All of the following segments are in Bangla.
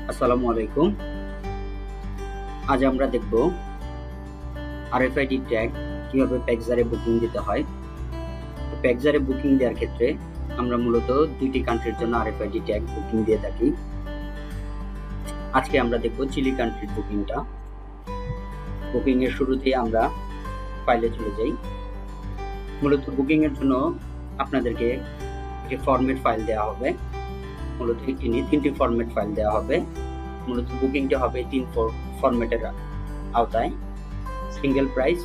আসসালামু আলাইকুম। আজ আমরা দেখব আরএফআইডি ট্যাগ কিভাবে প্যাকজারে বুকিং দিতে হয়। প্যাকজারে বুকিং দেওয়ার ক্ষেত্রে আমরা মূলত দুইটি কান্ট্রির জন্য আরএফআইডি ট্যাগ বুকিং দিয়ে থাকি। আজকে আমরা দেখব চিলি কান্ট্রির বুকিংটা। বুকিং এর শুরুতেই আমরা ফাইলে চলে যাই। মূলত বুকিং এর জন্য আপনাদেরকে একটি ফরম্যাট ফাইল দেওয়া হবে। মূলত তিনটি ফরম্যাট ফাইল দেওয়া হবে। মূলত বুকিংটা হবে তিন ফরম্যাটের আওতায়: single price,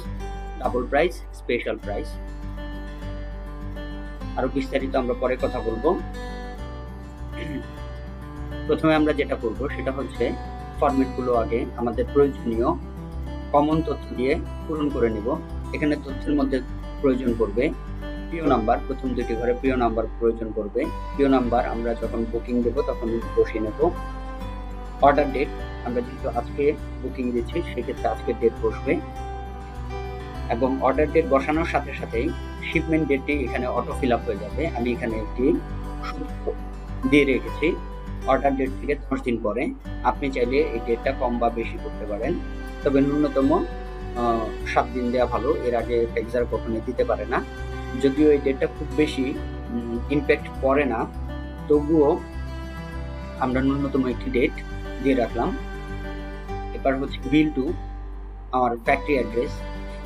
double price, special price. আরো বিস্তারিত আমরা পরে কথা বলবো। প্রথমে আমরা যেটা করব সেটা হচ্ছে ফরম্যাটগুলো আগে আমাদের প্রয়োজনীয় কমন তথ্য দিয়ে পূরণ করে নেব। এখানে তথ্যের মধ্যে প্রয়োজন পড়বে পিও নাম্বার, প্রথম দুটি ঘরে পিও নাম্বার প্রয়োজন পড়বে। পিও নাম্বার আমরা যখন বুকিং দেব তখন বসিয়ে নেব। অর্ডার ডেট, আমরা যেহেতু আজকে বুকিং দিচ্ছি সেক্ষেত্রে আজকের ডেট বসবে, এবং অর্ডার ডেট বসানোর সাথে সাথেই শিপমেন্ট ডেটটি এখানে অটো ফিল আপ হয়ে যাবে। আমি এখানে একটি সূত্র দিয়ে রেখেছি অর্ডার ডেট থেকে 10 দিন পরে। আপনি চাইলে এই ডেটটা কম বা বেশি করতে পারেন, তবে ন্যূনতম 7 দিন দেওয়া ভালো। এর আগে প্যাকজার কখনোই দিতে পারে না। যদিও এই ডেটটা খুব বেশি ইম্প্যাক্ট পড়ে না, তবুও আমরা ন্যূনতম একটি ডেট দিয়ে রাখলাম। এবার হচ্ছে বিল টু আমার ফ্যাক্টরি অ্যাড্রেস।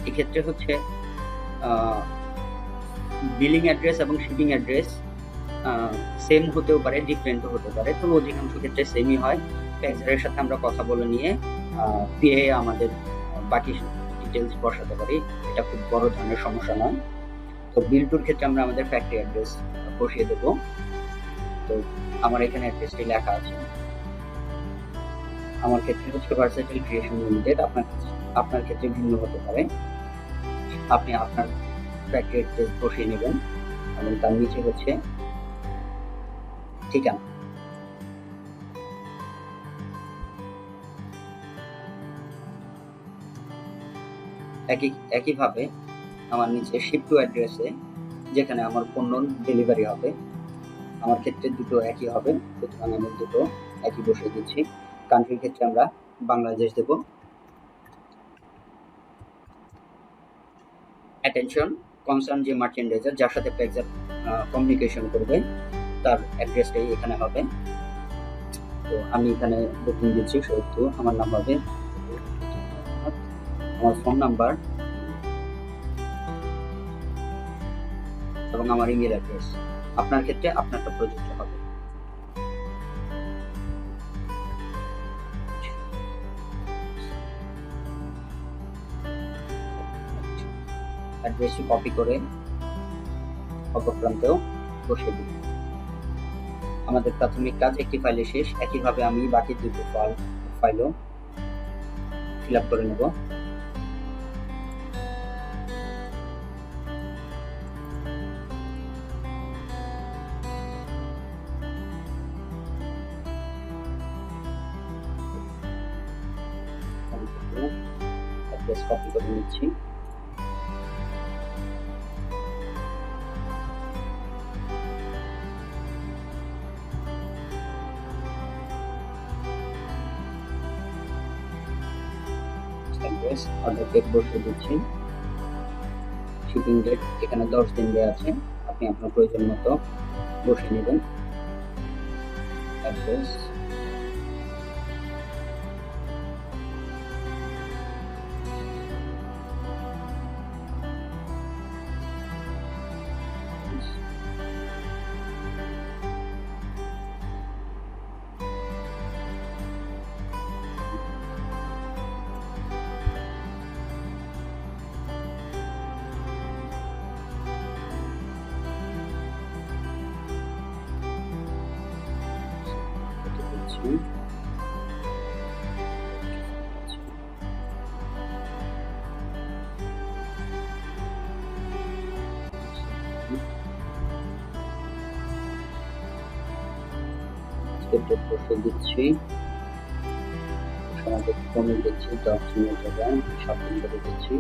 এক্ষেত্রে হচ্ছে বিলিং অ্যাড্রেস এবং শিপিং অ্যাড্রেস সেম হতেও পারে, ডিফারেন্টও হতে পারে, তবে অধিকাংশ ক্ষেত্রে সেমই হয়। প্যাকজারের সাথে আমরা কথা বলে নিয়ে পেয়ে আমাদের বাকি ডিটেলস বসাতে পারি। এটা খুব বড় ধরনের সমস্যা নয়। তো বিল টুর ক্ষেত্রে আমরা আমাদের ফ্যাক্টরি অ্যাড্রেস বসিয়ে দেব। তো আমার এখানে অ্যাড্রেসটি লেখা আছে। আমার ক্ষেত্রে হচ্ছে ভার্সেটাইল ক্রিয়েশন লিমিটেড, আপনার ক্ষেত্রে ভিন্ন হতে পারে। আপনি আপনার ফ্যাক্টরি অ্যাড্রেস বসিয়ে নেবেন এবং তার নিচে হচ্ছে ঠিকানা। একইভাবে আমার নিচে শিপ টু অ্যাড্রেসে যেখানে আমার পণ্য ডেলিভারি হবে, আমার ক্ষেত্রে দুটো একই হবে, সুতরাং আমি দুটো একই বসিয়ে দিচ্ছি। কান্ট্রির ক্ষেত্রে আমরা বাংলাদেশ দেব। অ্যাটেনশন, কনসার্ন যে মার্চেন্ডাইজার যার সাথে প্যাকজার কমিউনিকেশন করবে তার অ্যাড্রেসটাই এখানে হবে। তো আমি এখানে বুকিং দিচ্ছি, সেহেতু আমার নাম হবে, আমার ফোন নাম্বার এবং আমার ইমেল অ্যাড্রেস। আপনার ক্ষেত্রে আপনারটা প্রযোজ্য হবে। অ্যাড্রেসটি কপি করে অপর প্রান্তেও বসিয়ে দিন। আমাদের প্রাথমিক কাজ একটি ফাইলে শেষ। একইভাবে আমি বাকি দুটো ফাইলও ফিল আপ করে নেব। অ্যাড্রেস কপি করে নিচ্ছি। অ্যাড্রেস, অর্ডার ডেট বসিয়ে দিচ্ছি। শিপিং ডেট এখানে 10 দিন দেওয়া আছে, আপনি আপনার প্রয়োজন মতো বসিয়ে নেবেন। অ্যাড্রেস, ডেট বসিয়ে দিচ্ছি। আমাদের কমে দিচ্ছি 10 দিনের জায়গায় 7 দিন করে দিচ্ছি।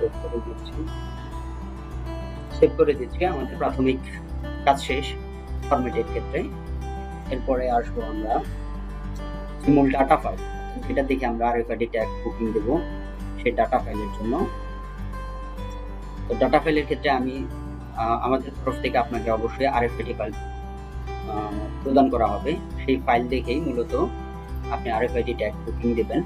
সেভ করে দিচ্ছি। আমাদের প্রাথমিক কাজ শেষ ফরম্যাটের ক্ষেত্রে। এরপরে আসবো আমরা মূল ডাটা ফাইল, যেটা দেখে আমরা RFID ট্যাগ বুকিং দেব সেই ডাটা ফাইলের জন্য। তো ডাটা ফাইলের ক্ষেত্রে আমি আমাদের তরফ থেকে আপনাকে অবশ্যই RFID ফাইল প্রদান করা হবে। সেই ফাইল দেখেই মূলত আপনি RFID ট্যাগ বুকিং দেবেন।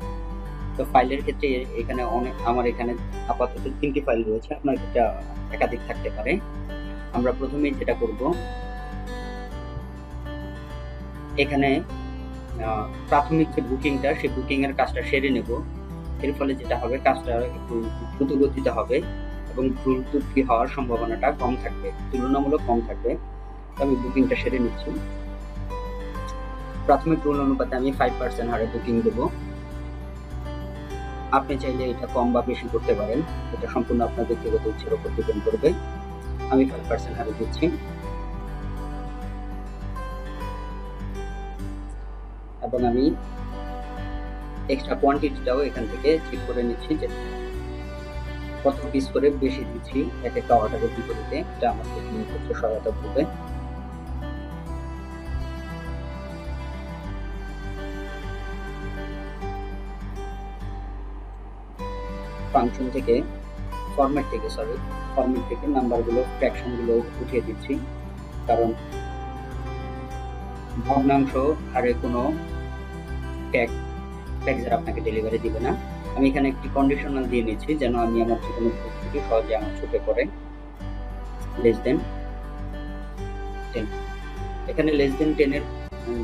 তো ফাইলের ক্ষেত্রে এখানে আমার এখানে আপাতত 3টি ফাইল রয়েছে, আপনার ক্ষেত্রে একাধিক থাকতে পারে। আমরা প্রথমেই যেটা করব, এখানে প্রাথমিক যে বুকিংটা সেই বুকিং এর কাজটা সেরে নেব। এর ফলে যেটা হবে, কাজটা একটু দ্রুত গতিতে হবে এবং ভুল ত্রুটি হওয়ার সম্ভাবনাটা কম থাকবে, তুলনামূলক কম থাকবে। আমি বুকিংটা সেরে নিচ্ছি। প্রাথমিক রুল অনুপাতে আমি 5% হারে বুকিং দেব। আপনি চাইলে এটা কম বা বেশি করতে পারেন, এটা সম্পূর্ণ আপনার ব্যক্তিগত ইচ্ছার উপর ডিপেন্ড করবে। আমি 5% হারে দিচ্ছি এবং আমি এক্সট্রা কোয়ান্টিটিটাও এখান থেকে চেক করে নিচ্ছি যে কত পিস করে বেশি দিচ্ছি এক একটা অর্ডারের বিপরীতে। এটা আমার ক্ষেত্রে সহায়তা করবে। ফাংশন থেকে ফরম্যাট থেকে নাম্বারগুলো, ফ্র্যাকশনগুলো উঠিয়ে দিচ্ছি, কারণ ভগ্নাংশ হারে কোনো ট্যাগ আপনাকে ডেলিভারি দিবে না। আমি এখানে একটি কন্ডিশনাল দিয়ে নিচ্ছি যেন আমি আমার যে কোনো ত্রুটি সহজে আমার চোখে পড়ে। লেস দেন 10, এখানে লেস দেন 10 এর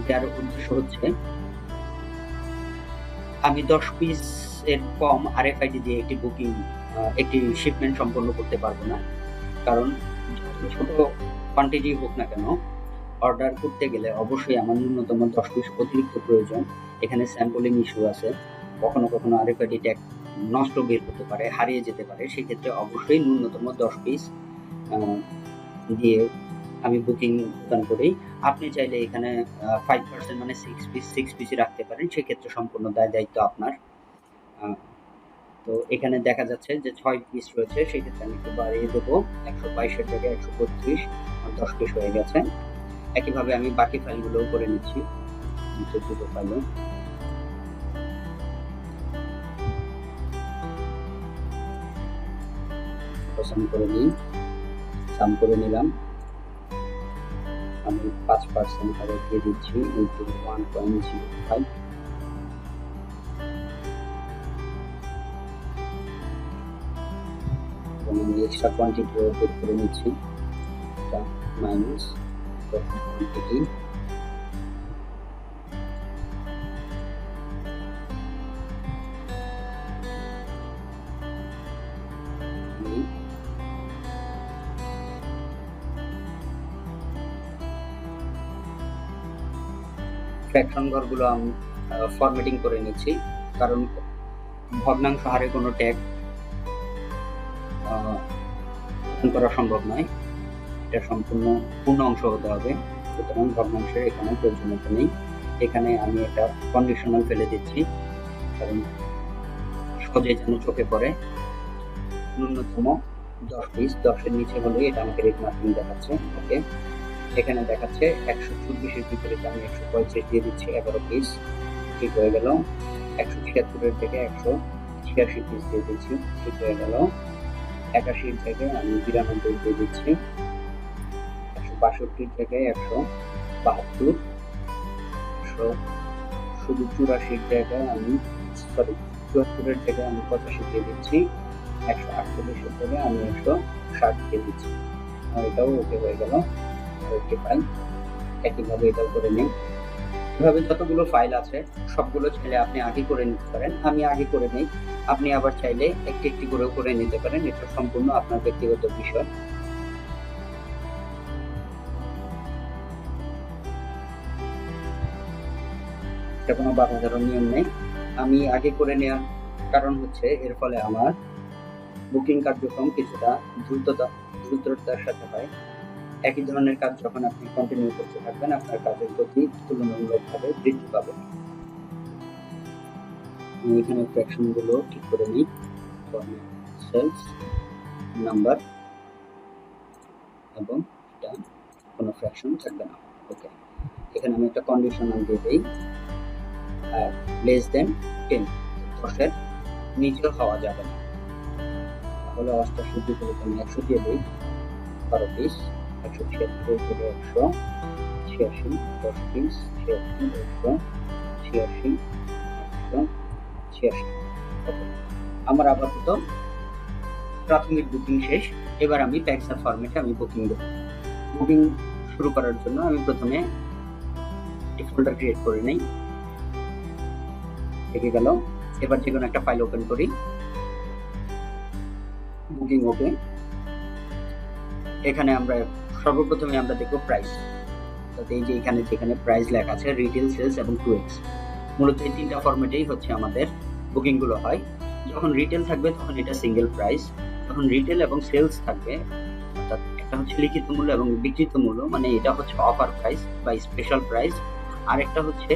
দেওয়ার উদ্দেশ্য হচ্ছে আমি 10 পিস এর কম RFID দিয়ে একটি শিপমেন্ট সম্পন্ন করতে পারবো না। কারণ ছোট কোয়ান্টিটি হোক না কেন, অর্ডার করতে গেলে অবশ্যই আমার ন্যূনতম 10 পিস অতিরিক্ত প্রয়োজন। এখানে স্যাম্পলিং ইস্যু আছে, কখনো কখনো RFID ট্যাগ নষ্ট বের হতে পারে, হারিয়ে যেতে পারে। সেক্ষেত্রে অবশ্যই ন্যূনতম 10 পিস দিয়ে আমি বুকিং প্রদান করি। আপনি চাইলে এখানে 5% মানে 6 পিসই রাখতে পারেন, সেক্ষেত্রে সম্পূর্ণ দায়িত্ব আপনার। তো এখানে দেখা যাচ্ছে যে 6 পিস রয়েছে, সেক্ষেত্রে আমি একটু বাড়িয়ে দেবো, 122 এর জায়গায় 132, 10 পিস হয়ে গেছে। একইভাবে আমি বাকি ফাইলগুলোও করে নিচ্ছি। দুটো ফাইলও সাম করে নিলাম। আমি 5% হারে দিয়ে দিচ্ছি ইনটু 1.05। এবং আমি এক্সট্রা কোয়ান্টিটি বের করে নিচ্ছি, এটা মাইনাস কোয়ান্টিটি। ফ্র্যাকশন ঘরগুলো আমি ফরম্যাটিং করে নিচ্ছি, কারণ ভগ্নাংশ হারে কোনো ট্যাগ করা সম্ভব নয়, এটা সম্পূর্ণ পূর্ণ অংশ হতে হবে। সুতরাং ভগ্নাংশের এখানে প্রয়োজনীয়তা নেই। এখানে আমি একটা কন্ডিশনাল ফেলে দিচ্ছি, কারণ সহজে যেন চোখে পড়ে। ন্যূনতম 10 পিস, 10 এর নিচে হলে এটা আমাকে রেড মার্কিং দেখাচ্ছে। ওকে, এখানে দেখাচ্ছে 124 এর বিপরীতে আমি 135 দিয়ে দিচ্ছি, 11 পিস, ঠিক হয়ে গেল। 176 এর থেকে 186 পিস দিয়ে দিচ্ছি, ঠিক হয়ে গেল। 81 এর জায়গায় আমি 92 দিয়ে দিচ্ছি, 162 জায়গায় 172, শুধু 84 জায়গায় আমি 74 এর জায়গায় আমি 85 দিয়ে দিচ্ছি, 148 এর জায়গায় আমি 160 দিয়ে দিচ্ছি। আর এটাও ওকে হয়ে গেল। আরেকটি ফাইল একইভাবে এটাও করে নিই। এভাবে যতগুলো ফাইল আছে সবগুলো চাইলে আপনি আগে করে নিতে পারেন, আমি আগে করে নিই। আপনি আবার চাইলে একটি একটি করেও করে নিতে পারেন, এটা সম্পূর্ণ আপনার ব্যক্তিগত বিষয়। এটা কোনো বাধা ধরার নিয়ম নেই। আমি আগে করে নেওয়ার কারণ হচ্ছে এর ফলে আমার বুকিং কার্যক্রম কিছুটা দ্রুততার সাথে হয়। একই ধরনের কাজ যখন আপনি কন্টিনিউ করতে থাকবেন, আপনার কাজের গতি তুলনামূলকভাবে বৃদ্ধি পাবে। আমি এখানে ফ্র্যাকশনগুলো ঠিক করে নিই। সেলস নাম্বার এবং এটা কোনো ফ্র্যাকশন থাকবে না। ওকে, এখানে আমি একটা কন্ডিশনাল দিয়ে দিই, আর লেস দেন 10, 10-এর নিচে হওয়া যাবে না। তাহলে 88 করে আমি 100 দিয়ে দিই, 12 পিস 176 করে 186, 10 পিস 86, 186, 186। ওকে, আমার আপাতত প্রাথমিক বুকিং শেষ। এবার আমি প্যাক্সার ফরম্যাটে আমি বুকিং দেব। বুকিং শুরু করার জন্য আমি প্রথমে একটি ফোল্ডার ক্রিয়েট করে নেই, থেকে গেল। এবার যে কোনো একটা ফাইল ওপেন করি, বুকিং ওকে। এখানে আমরা সর্বপ্রথমে আমরা দেখব প্রাইস। এই যে এখানে যেখানে প্রাইস লেখা আছে, রিটেল, সেলস এবং 2x, মূলত এই তিনটা ফরম্যাটেই হচ্ছে আমাদের বুকিং গুলো হয়। যখন রিটেল থাকবে তখন এটা সিঙ্গেল প্রাইস, যখন রিটেল এবং সেলস থাকবে, অর্থাৎ একটা হচ্ছে লিখিত মূল্য এবং বিক্রিত মূল্য, মানে এটা হচ্ছে অফার প্রাইস বা স্পেশাল প্রাইস। আর একটা হচ্ছে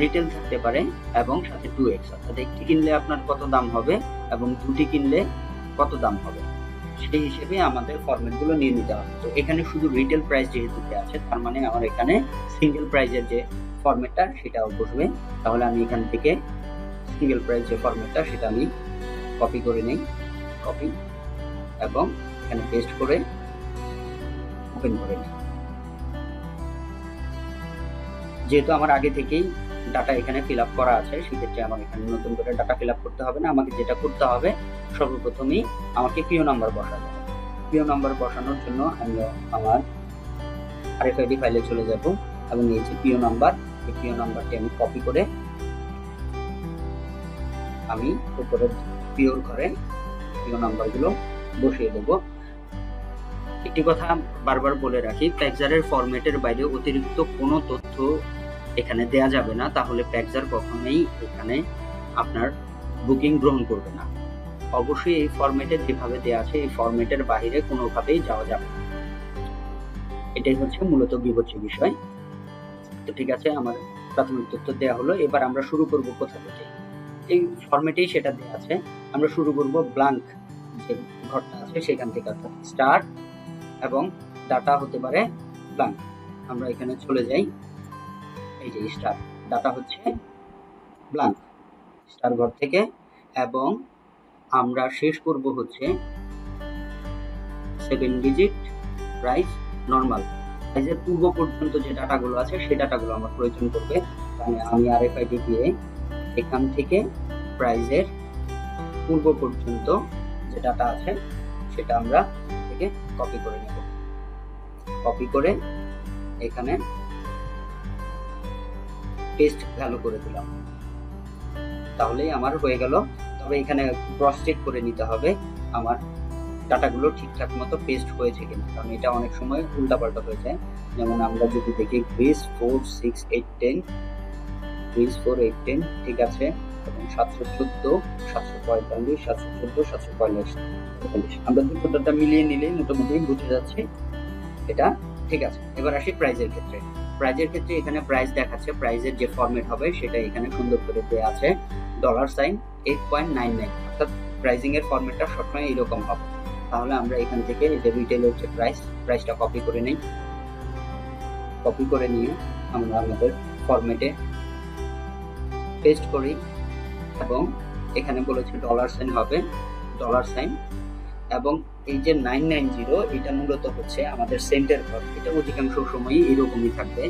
রিটেল থাকতে পারে এবং সাথে 2x, অর্থাৎ একটি কিনলে আপনার কত দাম হবে এবং দুটি কিনলে কত দাম হবে, সেই হিসেবে আমাদের ফরম্যাট গুলো নিয়ে নিতে হবে। তো এখানে শুধু রিটেল প্রাইস যেহেতু আছে, তার মানে আমার এখানে সিঙ্গেল প্রাইজের যে ফরম্যাটটা সেটাও বসবে। তাহলে আমি এখান থেকে সিঙ্গেল প্রাইস যে ফরম্যাটটা সেটা আমি কপি করে নেই, কপি, এবং এখানে পেস্ট করে ওপেন করে নিই। যেহেতু আমার আগে থেকেই ডাটা এখানে ফিল আপ করা আছে, সেক্ষেত্রে আমার এখানে নতুন করে ডাটা ফিল আপ করতে হবে না। আমাকে যেটা করতে হবে, সর্বপ্রথমেই আমাকে পিও নাম্বার বসাতে হবে। পিও নাম্বার বসানোর জন্য আমি আমার RFID ফাইলে চলে যাব এবং এই যে পিও নাম্বার, এই পিও নাম্বারটি আমি কপি করে আমি উপরে পিওর ঘরে পিও নাম্বারগুলো বসিয়ে দেব। একটি কথা বারবার বলে রাখি, প্যাক্সারের ফরম্যাটের বাইরে অতিরিক্ত কোনো তথ্য এখানে দেয়া যাবে না, তাহলে প্যাক্সার কখনোই এখানে আপনার বুকিং গ্রহণ করবে না। অবশ্যই এই ফরম্যাটে যেভাবে দেয়া আছে, এই ফরম্যাটের বাইরে কোনোভাবেই যাওয়া যাবে না। এটাই হচ্ছে মূলত বিবেচ্য বিষয়। তো ঠিক আছে, আমার প্রাথমিক তথ্য দেওয়া হলো। এবার আমরা শুরু করব কোথা থেকে? এই ফরম্যাটেই সেটা দেওয়া আছে। আমরা শুরু করব ব্ল্যাঙ্ক যে ঘরটা আছে সেখান থেকে, অর্থাৎ স্টার এবং ডাটা হতে পারে ব্ল্যাঙ্ক। আমরা এখানে চলে যাই, এই যে স্টার, ডাটা হচ্ছে ব্ল্যাঙ্ক, স্টার ঘর থেকে। এবং আমরা শেষ করব হচ্ছে 7 ডিজিট প্রাইস নরমাল। প্রাইসের পূর্ব পর্যন্ত যে ডাটাগুলো আছে সেই ডাটাগুলো আমার প্রয়োজন করবে। মানে আমি RFID দিয়ে এখান থেকে প্রাইসের পূর্ব পর্যন্ত যে ডাটা আছে সেটা আমরা থেকে কপি করে নেব। কপি করে এখানে পেস্ট ভ্যালু করে দিলাম, তাহলেই আমার হয়ে গেল। তবে এখানে ক্রস চেক করে নিতে হবে আমার ডাটাগুলো ঠিকঠাক মতো পেস্ট হয়েছে কিনা, কারণ এটা অনেক সময় উল্টাপাল্টা হয়ে যায়। যেমন আমরা যদি দেখি গ্রিস 4, 6, 8, 10, গ্রিস 4, 8, 10 ঠিক আছে, এবং 714, 745, 714, 745, আমরা দুটো ডাটা মিলিয়ে নিলেই মোটামুটি বুঝে যাচ্ছে এটা ঠিক আছে। এবার আসি প্রাইজের ক্ষেত্রে। প্রাইজের ক্ষেত্রে এখানে প্রাইস দেখাচ্ছে, প্রাইজের যে ফরম্যাট হবে সেটা এখানে সুন্দর করে দেওয়া আছে, $8.99, অর্থাৎ প্রাইজিং এর ফরম্যাটটা সবসময় এরকম হবে। তাহলে আমরা এখান থেকে যে রিটেলের যে প্রাইসটা কপি করে নেই, কপি করে নিয়ে আমরা আমাদের ফরম্যাটে পেস্ট করি এবং এখানে বলেছে $সাইন হবে, $সাইন। এবং এই যে 990 এটা মূলত হচ্ছে আমাদের সেন্টের ঘর। এটা অধিকাংশ সময়ই এরকমই থাকবে।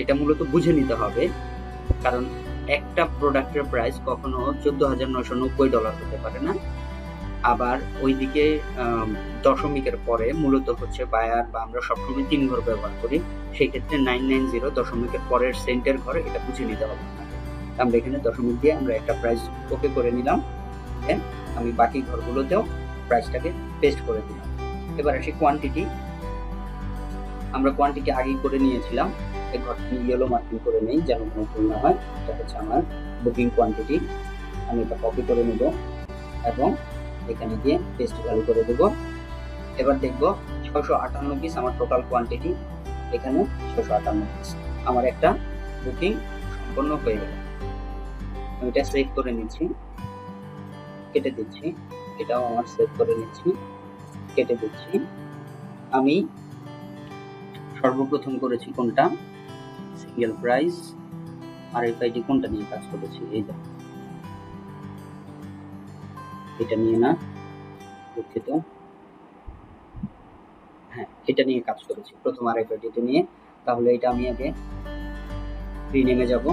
এটা মূলত বুঝে নিতে হবে, কারণ একটা প্রোডাক্টের প্রাইস কখনো $14,990 হতে পারে না। আবার ওইদিকে দশমিকের পরে মূলত হচ্ছে বায়ার বা আমরা সবসময় 3 ঘর ব্যবহার করি, সেই ক্ষেত্রে 990 দশমিকের পরের সেন্টের ঘর, এটা বুঝে নিতে হবে। আমরা এখানে দশমিক দিয়ে আমরা একটা প্রাইস ওকে করে নিলাম, দেন আমি বাকি ঘরগুলোতেও প্রাইসটাকে পেস্ট করে দিলাম। এবার আসি কোয়ান্টিটি। আমরা কোয়ান্টিটি আগেই করে নিয়েছিলাম, এই ঘরটি ইয়েলো মার্কিং করে নেই যেন কোনো ভুল না হয়। এটা হচ্ছে আমার বুকিং কোয়ান্টিটি, আমি এটা কপি করে নেব এবং এখানে গিয়ে পেস্ট ভ্যালু করে দেব। এবার দেখব 658 পিস আমার টোটাল কোয়ান্টিটি, এখানে 658 পিস আমার একটা বুকিং সম্পন্ন হয়ে গেল। আমি এটা সেভ করে নিচ্ছি। কেটে দিচ্ছি, এটাও আমার সেভ করে নিচ্ছি, কেটে দিচ্ছি। আমি সর্বপ্রথম করেছি কোনটা, সিঙ্গেল প্রাইস। RFID কোনটা নিয়ে কাজ করেছি, এই দেখো এটা নিয়ে না, দুঃখিত, হ্যাঁ এটা নিয়ে কাজ করেছি প্রথম RFID নিয়ে। তাহলে এটা আমি আগে রিনেমে যাব,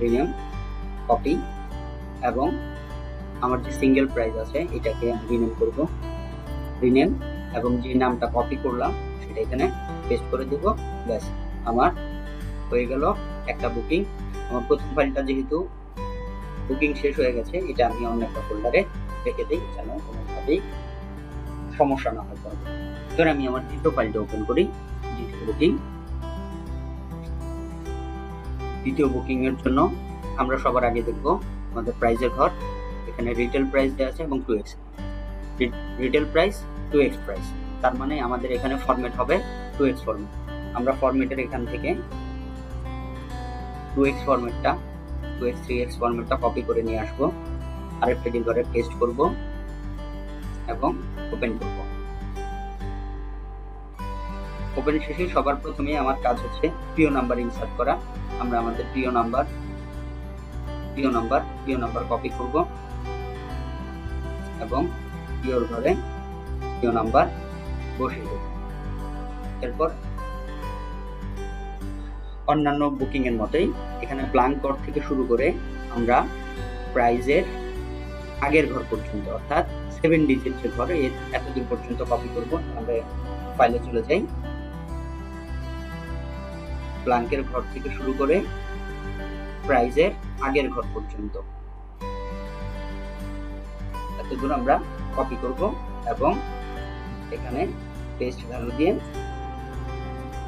রিনেম, কপি, এবং আমার যে সিঙ্গেল প্রাইস আছে এটাকে আমি রিনেম করব, রিনেম, এবং যে নামটা কপি করলাম সেটা এখানে পেস্ট করে দেব। ব্যাস আমার হয়ে গেল একটা বুকিং। আমার প্রথম ফাইলটা যেহেতু বুকিং শেষ হয়ে গেছে, এটা আমি অন্য একটা ফোল্ডারে রেখে দিই যেন কোনোভাবেই সমস্যা না হয়। এবার আমি আমার দ্বিতীয় ফাইলটা ওপেন করি, দ্বিতীয় বুকিং। দ্বিতীয় বুকিং এর জন্য আমরা সবার আগে দেখব আমাদের প্রাইজের ঘর। এখানে রিটেল প্রাইস দেওয়া আছে এবং 2x, retail price 2x price, তার মানে আমাদের এখানে ফরম্যাট হবে 2x ফরম্যাট। আমরা ফরম্যাটের এখান থেকে 2x ফরম্যাটটা, 2x 3x ফরম্যাটটা কপি করে নিয়ে আসবো, RFID ঘরে পেস্ট করব এবং ওপেন করব। ওপেন শেষে সবার প্রথমে আমার কাজ হচ্ছে পিও নাম্বার ইনসার্ট করা। আমরা আমাদের পিও নাম্বার কপি করব এবং পিওর ঘরে পিও নাম্বার বসিয়ে দেব। এরপর অন্যান্য বুকিং এর মতোই এখানে ব্ল্যাঙ্ক ঘর থেকে শুরু করে আমরা প্রাইজের আগের ঘর পর্যন্ত, অর্থাৎ 7 ডিজিট যে ঘর এতদূর পর্যন্ত কপি করব। আমরা ফাইলে চলে যাই, ব্ল্যাঙ্কের ঘর থেকে শুরু করে প্রাইজের আগের ঘর পর্যন্ত এতদূর আমরা কপি করব এবং এখানে পেস্ট ভ্যালু দিয়ে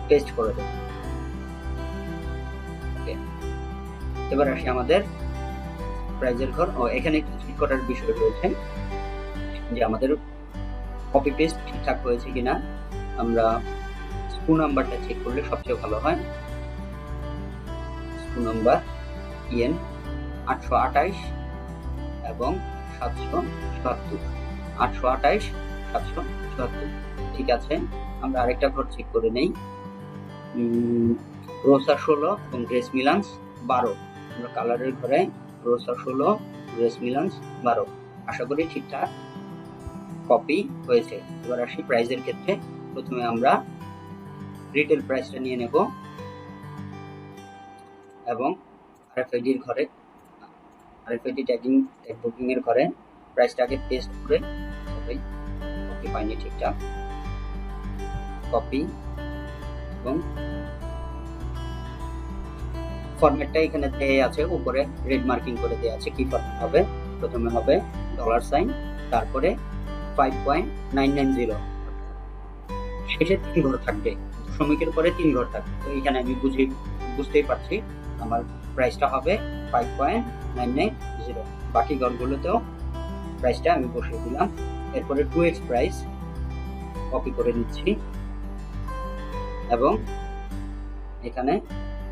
পেস্ট করে দেব। ওকে, এবার আসি আমাদের প্রাইজের ঘর। এখানে একটু চেক করার বিষয় রয়েছে যে আমাদের কপি পেস্ট ঠিকঠাক হয়েছে কিনা। আমরা স্ক্রু নাম্বারটা চেক করলে সবচেয়ে ভালো হয়। স্ক্রু নাম্বার EN 828 এবং 777, 828 777, ঠিক আছে। আমরা আরেকটা ঘর চেক করে নেই, রোসার 16 এবং ড্রেস মিলান্স 12। আমরা কালারের ঘরে রোসার 16, ড্রেস মিলান্স 12, আশা করি ঠিকঠাক কপি হয়েছে। এবার আসি প্রাইজের ক্ষেত্রে। প্রথমে আমরা রিটেল প্রাইসটা নিয়ে নেব এবং RFID এর ঘরে, RFID ট্যাগ বুকিং এর ঘরে প্রাইসটাকে পেস্ট করে, কপি পাইনি ঠিকঠাক, কপি এবং ফরম্যাটটা এখানে দেয়া আছে, উপরে রেড মার্কিং করে দেয়া আছে কি ফরম্যাট হবে। প্রথমে হবে $, তারপরে 5.990, শেষে 3 ঘর থাকবে, শ্রমিকের পরে 3 ঘর থাকবে। তো এখানে আমি বুঝতেই পারছি আমার প্রাইসটা হবে 5.990। বাকি ঘরগুলোতেও প্রাইসটা আমি বসিয়ে দিলাম। এরপরে 2x প্রাইস কপি করে নিচ্ছি এবং এখানে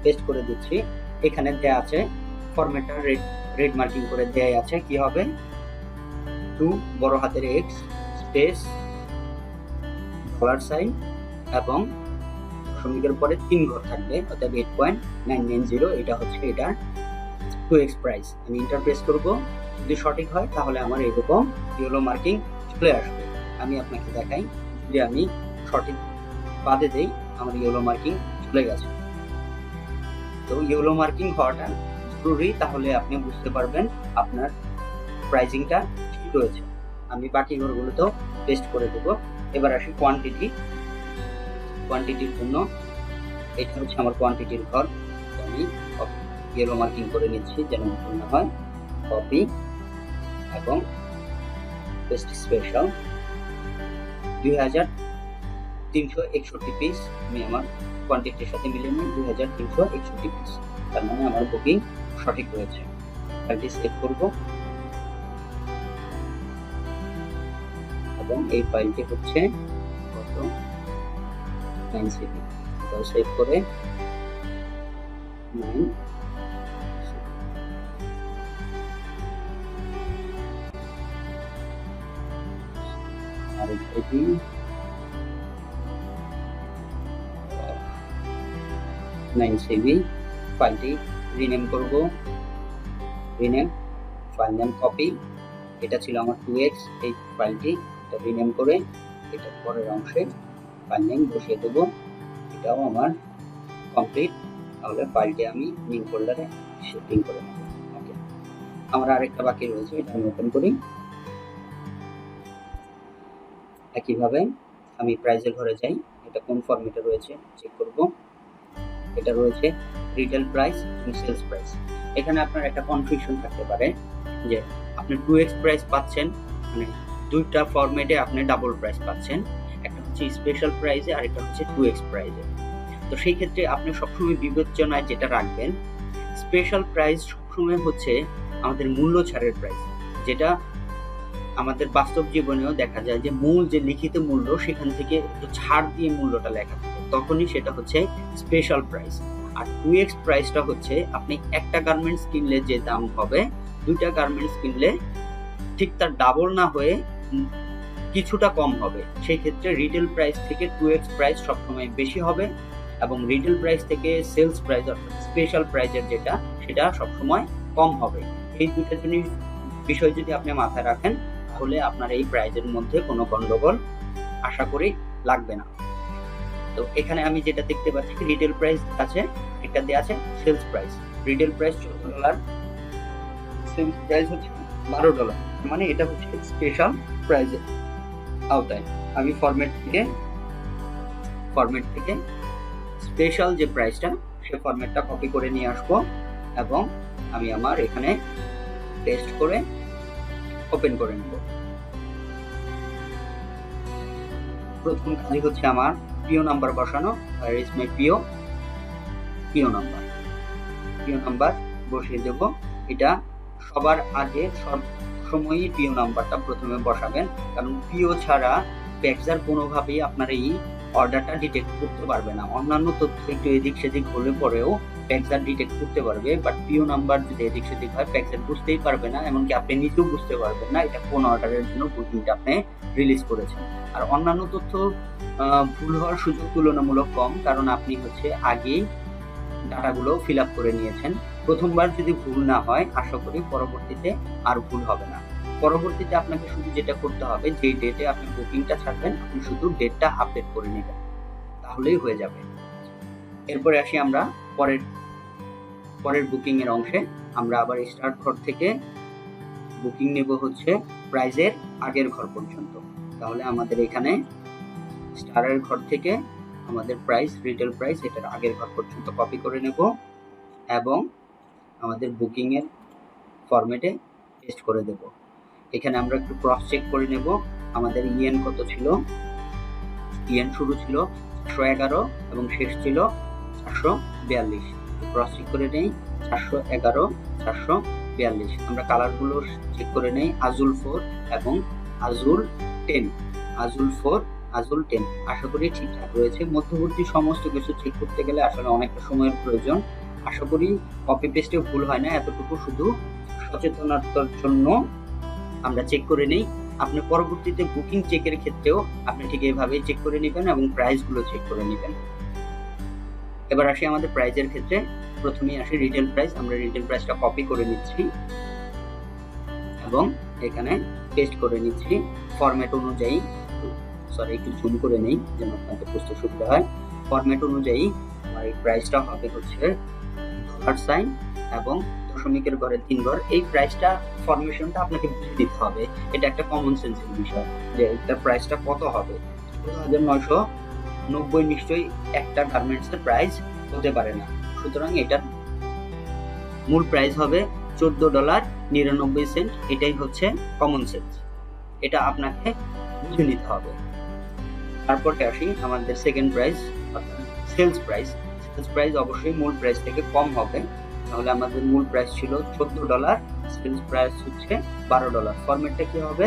পেস্ট করে দিচ্ছি। এখানে দেয়া আছে ফরম্যাটটা রেড মার্কিং করে দেয়া আছে কি হবে, 2 বড় হাতের X স্পেস $, এবং শ্রমিকের পরে 3 ঘর থাকবে, অর্থাৎ 8.990। এটা হচ্ছে এটা 2x প্রাইস। আমি এন্টার প্রেস করব, যদি সঠিক হয় তাহলে আমার এরকম ইয়েলো মার্কিং চলে আসবে। আমি আপনাকে দেখাই, যদি আমি সঠিক বাদে দেই আমার ইয়েলো মার্কিং চলে গেছে। তো ইয়েলো মার্কিং হওয়াটা জরুরি, তাহলে আপনি বুঝতে পারবেন আপনার প্রাইসিংটা ঠিক রয়েছে। আমি বাকি ঘরগুলোতেও পেস্ট করে দেব। এবার আসি কোয়ান্টিটির জন্য। এটা হচ্ছে আমার কোয়ান্টিটির ঘর, আমি ইয়েলো মার্কিং করে নিচ্ছি যেন ভুল না হয়। কপি এবং পেস্ট স্পেশাল 2361 পিস আমি আমার কোয়ান্টিটির সাথে মিলিয়ে নিই, 2361 পিস। তার মানে আমার বুকিং সঠিক রয়েছে। ফাইলটি সেভ করব এবং এই ফাইলটি হচ্ছে কত 9cp, এটাও সেভ করে 9। RFID 9CV ফাইলটি রিনেম করব, রিনেম ফাইল নেম কপি, এটা ছিল আমার 2x, এই ফাইলটি এটা রিনেম করে এটা পরের অংশে ফাইল নেম বসিয়ে দেব, এটাও আমার কমপ্লিট। তাহলে ফাইলটি আমি নিউ ফোল্ডারে শিফটিং করে নেব। ওকে, আমার আরেকটা বাকি রয়েছে, এটা আমি ওপেন করি। একইভাবে আমি প্রাইসের ঘরে যাই, এটা কোন ফরম্যাটে রয়েছে চেক করব। এটা রয়েছে রিটেল প্রাইস এবং সেলস প্রাইস। এখানে আপনার একটা কনফিউশন থাকতে পারে যে আপনি 2x প্রাইস পাচ্ছেন, মানে দুইটা ফরম্যাটে আপনি ডাবল প্রাইস পাচ্ছেন, একটা হচ্ছে স্পেশাল প্রাইসে আর একটা হচ্ছে 2x প্রাইসে। তো সেই ক্ষেত্রে আপনি সবসময় বিবেচনায় যেটা রাখবেন, স্পেশাল প্রাইস সবসময় হচ্ছে আমাদের মূল্য ছাড়ের প্রাইস, যেটা আমাদের বাস্তব জীবনেও দেখা যায় যে মূল যে লিখিত মূল্য সেখান থেকে একটু ছাড় দিয়ে মূল্যটা লেখা থাকে, তখনই সেটা হচ্ছে স্পেশাল প্রাইস। আর 2x প্রাইসটা হচ্ছে আপনি একটা গার্মেন্টস কিনলে যে দাম হবে, দুইটা গার্মেন্টস কিনলে ঠিক তার ডাবল না হয়ে কিছুটা কম হবে। সেই ক্ষেত্রে রিটেল প্রাইস থেকে 2x প্রাইস সবসময় বেশি হবে এবং রিটেল প্রাইস থেকে সেলস প্রাইস অর্থাৎ স্পেশাল প্রাইসের যেটা সেটা সবসময় কম হবে। এই দুটো জিনিস বিষয় যদি আপনি মাথায় রাখেন তাহলে আপনার এই প্রাইজের মধ্যে কোনো গন্ডগোল আশা করি লাগবে না। তো এখানে আমি যেটা দেখতে পাচ্ছি রিটেল প্রাইস আছে, একটা দেয়া আছে sales price. Retail price $14, sales price হচ্ছে $12, মানে এটা হচ্ছে স্পেশাল প্রাইজের আওতায়। আমি ফরম্যাট থেকে স্পেশাল যে প্রাইসটা সে ফরম্যাটটা কপি করে নিয়ে আসবো এবং আমি আমার এখানে পেস্ট করে ওপেন করে নেব। প্রথম কাজই হচ্ছে আমার পিও নাম্বার বসানো, আর ইজ মাই পিও নাম্বার বসিয়ে দেব। এটা সবার আগে সব সময়ই পিও নাম্বারটা প্রথমে বসাবেন, কারণ পিও ছাড়া প্যাকজার কোনোভাবেই আপনার এই অর্ডারটা ডিটেক্ট করতে পারবে না। অন্যান্য তথ্য একটু এদিক সেদিক হলে পরেও প্যাকজার ডিটেক্ট করতে পারবে, বাট পিও নাম্বার যদি এদিক সেদিক হয় প্যাকজার বুঝতেই পারবে না, এমনকি আপনি নিজেও বুঝতে পারবেন না এটা কোন অর্ডারের জন্য বুকিংটা আপনি রিলিজ করেছেন। আর অন্যান্য তথ্য ভুল হওয়ার সুযোগ তুলনামূলক কম, কারণ আপনি হচ্ছে আগেই ডাটাগুলো ফিল আপ করে নিয়েছেন। প্রথমবার যদি ভুল না হয় আশা করি পরবর্তীতে আর ভুল হবে না। পরবর্তীতে আপনাকে শুধু যেটা করতে হবে, যে ডেটে আপনি বুকিংটা ছাড়বেন আপনি শুধু ডেটটা আপডেট করে নেবেন, তাহলেই হয়ে যাবে। এরপরে আসি আমরা পরের বুকিং এর অংশে। আমরা আবার স্টার্ট ঘর থেকে বুকিং নেব হচ্ছে প্রাইজের আগের ঘর পর্যন্ত। তাহলে আমাদের এখানে স্টারের ঘর থেকে আমাদের প্রাইস, রিটেল প্রাইস এটার আগের ঘর পর্যন্ত কপি করে নেব এবং আমাদের বুকিং এর ফরম্যাটে পেস্ট করে দেব। এখানে আমরা একটু ক্রস চেক করে নেব আমাদের ইএন কত ছিল। ইএন শুরু ছিল 411 এবং শেষ ছিল 442। ক্রস চেক করে নেই 411 442। আমরা কালারগুলো চেক করে নেই, আজুল 4 এবং আজুল 10। আজুল 4 আজুল 10 আশা করি ঠিকঠাক রয়েছে। মধ্যবর্তী সমস্ত কিছু চেক করতে গেলে আসলে অনেকটা সময়ের প্রয়োজন। আশা করি কপি পেস্টে ভুল হয় না, এতটুকু শুধু সচেতনতার জন্য আমরা চেক করে নেই। আপনি পরবর্তীতে বুকিং চেকের ক্ষেত্রেও আপনি ঠিক এইভাবে চেক করে নেবেন এবং প্রাইসগুলো চেক করে নেবেন। এবার আসি আমাদের প্রাইসের ক্ষেত্রে। প্রথমেই আসি রিটেল প্রাইস। আমরা রিটেল প্রাইসটা কপি করে নিচ্ছি এবং এখানে পেস্ট করে নিচ্ছি ফরম্যাট অনুযায়ী। একটু জুম করে নেই যেন আপনাদের বুঝতে সুবিধা হয়। ফরম্যাট অনুযায়ী আমার এই প্রাইসটা হবে হচ্ছে $সাইন এবং দশমিকের ঘরে 3 ঘর। এই প্রাইসটা ফরমেশনটা আপনাকে বুঝে দিতে হবে, এটা একটা কমন সেন্সের বিষয় যে এটার প্রাইসটা কত হবে। 1990 নিশ্চয়ই একটা গার্মেন্টসের প্রাইস হতে পারে না, সুতরাং এটার মূল প্রাইস হবে $14.99। এটাই হচ্ছে কমন সেন্স, এটা আপনাকে বুঝে নিতে হবে। তারপরে আসি আমাদের সেকেন্ড প্রাইস অর্থাৎ সেলস প্রাইস। সেলস প্রাইস অবশ্যই মূল প্রাইস থেকে কম হবে, তাহলে আমাদের মূল প্রাইস ছিল $14, সেলস প্রাইস হচ্ছে $12। ফরম্যাটটা কি হবে?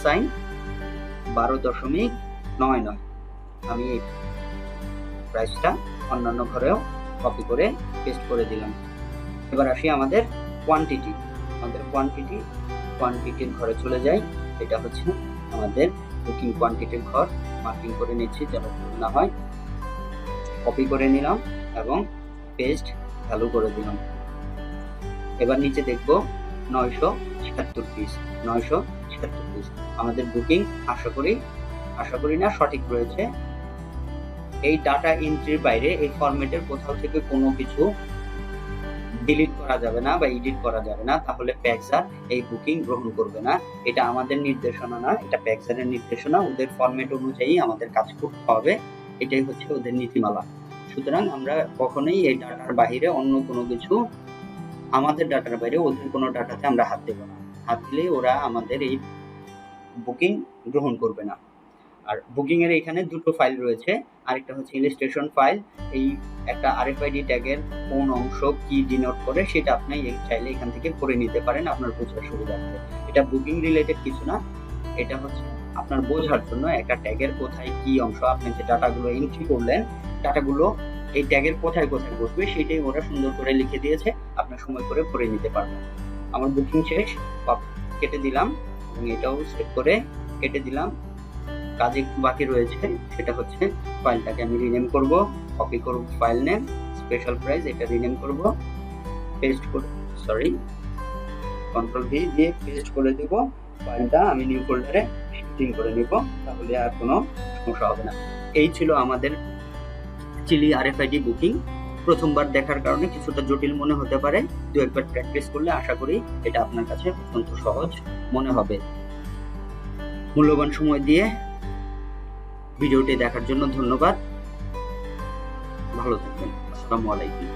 $সাইন 12.99। আমি এই প্রাইসটা অন্যান্য ঘরেও কপি করে পেস্ট করে দিলাম। এবার আসি আমাদের কোয়ান্টিটি। আমাদের কোয়ান্টিটির ঘরে চলে যাই। এটা হচ্ছে আমাদের বুকিং কোয়ান্টিটির ঘর মার্কিং করে নিচ্ছি যেন ভুল না হয়। কপি করে নিলাম এবং পেস্ট চালু করে দিলাম। এবার নিচে দেখব 976 পিস, 976 পিস আমাদের বুকিং আশা করি না সঠিক রয়েছে। এই ডাটা এন্ট্রির বাইরে এই ফরম্যাটের কোথাও থেকে কোনো কিছু ডিলিট করা যাবে না বা এডিট করা যাবে না, তাহলে প্যাক্সার এই বুকিং গ্রহণ করবে না। এটা আমাদের নির্দেশনা না, এটা প্যাক্সারের নির্দেশনা। ওদের ফরম্যাট অনুযায়ী আমাদের কাজ করতে হবে, এটাই হচ্ছে ওদের নীতিমালা। সুতরাং আমরা কখনোই এই ডাটার বাইরে অন্য কোনো কিছু, আমাদের ডাটার বাইরে ওদের কোনো ডাটাতে আমরা হাত দেব না। হাত দিলে ওরা আমাদের এই বুকিং গ্রহণ করবে না। আর বুকিং এর এখানে দুটো ফাইল রয়েছে, আরেকটা হচ্ছে ইলাস্ট্রেশন ফাইল। এই একটা আরএফআইডি ট্যাগের কোন অংশ কি ডিনোট করে সেটা আপনি চাইলে এখান থেকে করে নিতে পারেন আপনার বোঝার সুবিধার্থে। এটা বুকিং রিলেটেড কিছু না, এটা হচ্ছে আপনার বোঝার জন্য একটা ট্যাগের কোথায় কি অংশ, আপনি যে ডাটাগুলো এন্ট্রি করলেন ডাটাগুলো এই ট্যাগের কোথায় কোথায় বসবে সেটাই ওরা সুন্দর করে লিখে দিয়েছে, আপনার সময় করে পড়ে নিতে পারবেন। আমার বুকিং শেষ, কেটে দিলাম এবং এটাও সেভ করে কেটে দিলাম। কাজ একটু বাকি রয়েছে, সেটা হচ্ছে ফাইলটাকে আমি রিনেম করব, কপি করব ফাইল নেম স্পেশাল প্রাইস, এটা রিনেম করব, পেস্ট করে কন্ট্রোল ভি দিয়ে পেস্ট করে দেব। ফাইলটা আমি নিউ ফোল্ডারে শিফটিং করে নিব, তাহলে আর কোনো সমস্যা হবে না। এই ছিল আমাদের চিলি আরএফআইডি বুকিং। প্রথমবার দেখার কারণে কিছুটা জটিল মনে হতে পারে, দু একবার প্র্যাকটিস করলে আশা করি এটা আপনার কাছে অত্যন্ত সহজ মনে হবে। মূল্যবান সময় দিয়ে ভিডিওটি দেখার জন্য ধন্যবাদ। ভালো থাকবেন। আসসালামু আলাইকুম।